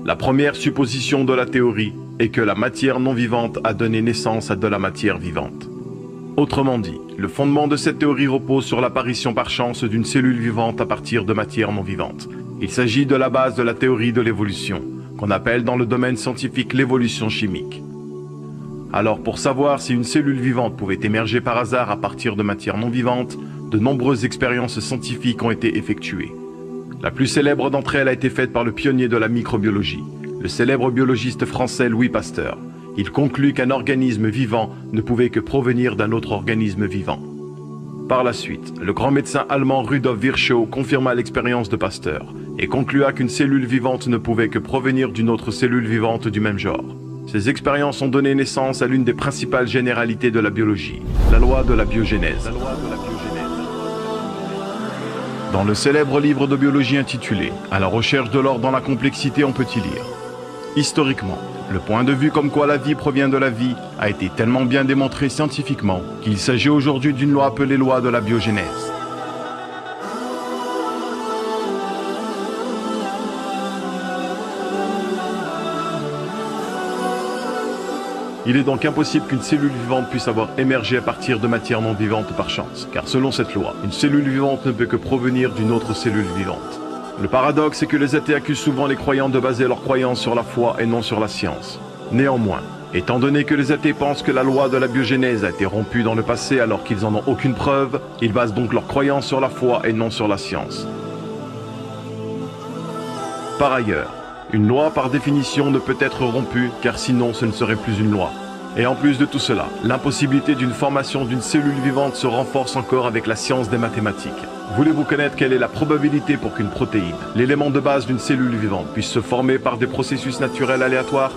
La première supposition de la théorie est que la matière non vivante a donné naissance à de la matière vivante. Autrement dit, le fondement de cette théorie repose sur l'apparition par chance d'une cellule vivante à partir de matière non vivante. Il s'agit de la base de la théorie de l'évolution, qu'on appelle dans le domaine scientifique l'évolution chimique. Alors pour savoir si une cellule vivante pouvait émerger par hasard à partir de matière non vivante, de nombreuses expériences scientifiques ont été effectuées. La plus célèbre d'entre elles a été faite par le pionnier de la microbiologie, le célèbre biologiste français Louis Pasteur. Il conclut qu'un organisme vivant ne pouvait que provenir d'un autre organisme vivant. Par la suite, le grand médecin allemand Rudolf Virchow confirma l'expérience de Pasteur et conclua qu'une cellule vivante ne pouvait que provenir d'une autre cellule vivante du même genre. Ces expériences ont donné naissance à l'une des principales généralités de la biologie, la loi de la biogénèse. Dans le célèbre livre de biologie intitulé « À la recherche de l'ordre dans la complexité », on peut y lire: historiquement, le point de vue comme quoi la vie provient de la vie a été tellement bien démontré scientifiquement qu'il s'agit aujourd'hui d'une loi appelée loi de la biogénèse. Il est donc impossible qu'une cellule vivante puisse avoir émergé à partir de matière non vivante par chance, car selon cette loi, une cellule vivante ne peut que provenir d'une autre cellule vivante. Le paradoxe est que les athées accusent souvent les croyants de baser leurs croyances sur la foi et non sur la science. Néanmoins, étant donné que les athées pensent que la loi de la biogénèse a été rompue dans le passé alors qu'ils n'en ont aucune preuve, ils basent donc leurs croyances sur la foi et non sur la science. Par ailleurs, une loi par définition ne peut être rompue car sinon ce ne serait plus une loi. Et en plus de tout cela, l'impossibilité d'une formation d'une cellule vivante se renforce encore avec la science des mathématiques. Voulez-vous connaître quelle est la probabilité pour qu'une protéine, l'élément de base d'une cellule vivante, puisse se former par des processus naturels aléatoires?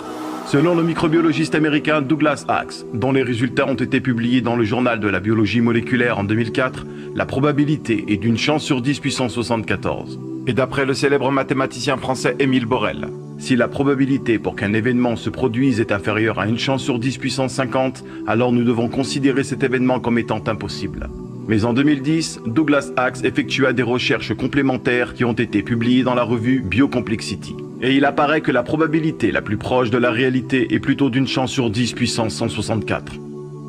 Selon le microbiologiste américain Douglas Axe, dont les résultats ont été publiés dans le journal de la biologie moléculaire en 2004, la probabilité est d'une chance sur 10 puissance 74. Et d'après le célèbre mathématicien français Émile Borel, si la probabilité pour qu'un événement se produise est inférieure à une chance sur 10 puissance 50, alors nous devons considérer cet événement comme étant impossible. Mais en 2010, Douglas Axe effectua des recherches complémentaires qui ont été publiées dans la revue Biocomplexity. Et il apparaît que la probabilité la plus proche de la réalité est plutôt d'une chance sur 10 puissance 164.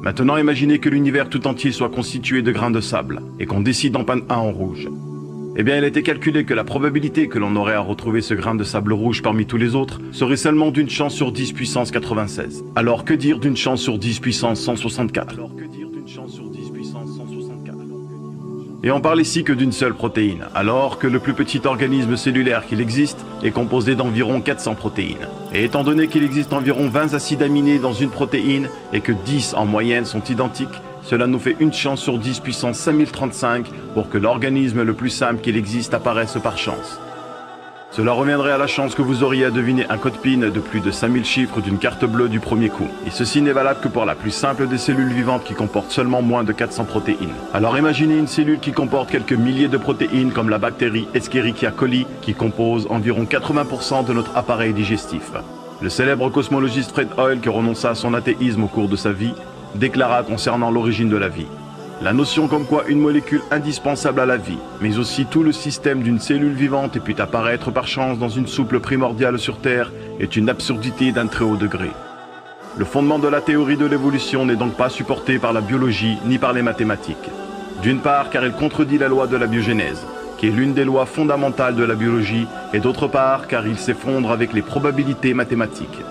Maintenant, imaginez que l'univers tout entier soit constitué de grains de sable et qu'on décide d'en peindre un en rouge. Eh bien, il a été calculé que la probabilité que l'on aurait à retrouver ce grain de sable rouge parmi tous les autres serait seulement d'une chance sur 10 puissance 96. Alors que dire d'une chance sur 10 puissance 164? Et on parle ici que d'une seule protéine, alors que le plus petit organisme cellulaire qu'il existe est composé d'environ 400 protéines. Et étant donné qu'il existe environ 20 acides aminés dans une protéine et que 10 en moyenne sont identiques, cela nous fait une chance sur 10 puissance 5035 pour que l'organisme le plus simple qu'il existe apparaisse par chance. Cela reviendrait à la chance que vous auriez à deviner un code PIN de plus de 5000 chiffres d'une carte bleue du premier coup. Et ceci n'est valable que pour la plus simple des cellules vivantes qui comportent seulement moins de 400 protéines. Alors imaginez une cellule qui comporte quelques milliers de protéines comme la bactérie Escherichia coli qui compose environ 80% de notre appareil digestif. Le célèbre cosmologiste Fred Hoyle, qui renonça à son athéisme au cours de sa vie, déclara concernant l'origine de la vie: la notion comme quoi une molécule indispensable à la vie, mais aussi tout le système d'une cellule vivante ait pu apparaître par chance dans une soupe primordiale sur Terre est une absurdité d'un très haut degré. Le fondement de la théorie de l'évolution n'est donc pas supporté par la biologie ni par les mathématiques. D'une part car elle contredit la loi de la biogénèse, qui est l'une des lois fondamentales de la biologie, et d'autre part car il s'effondre avec les probabilités mathématiques.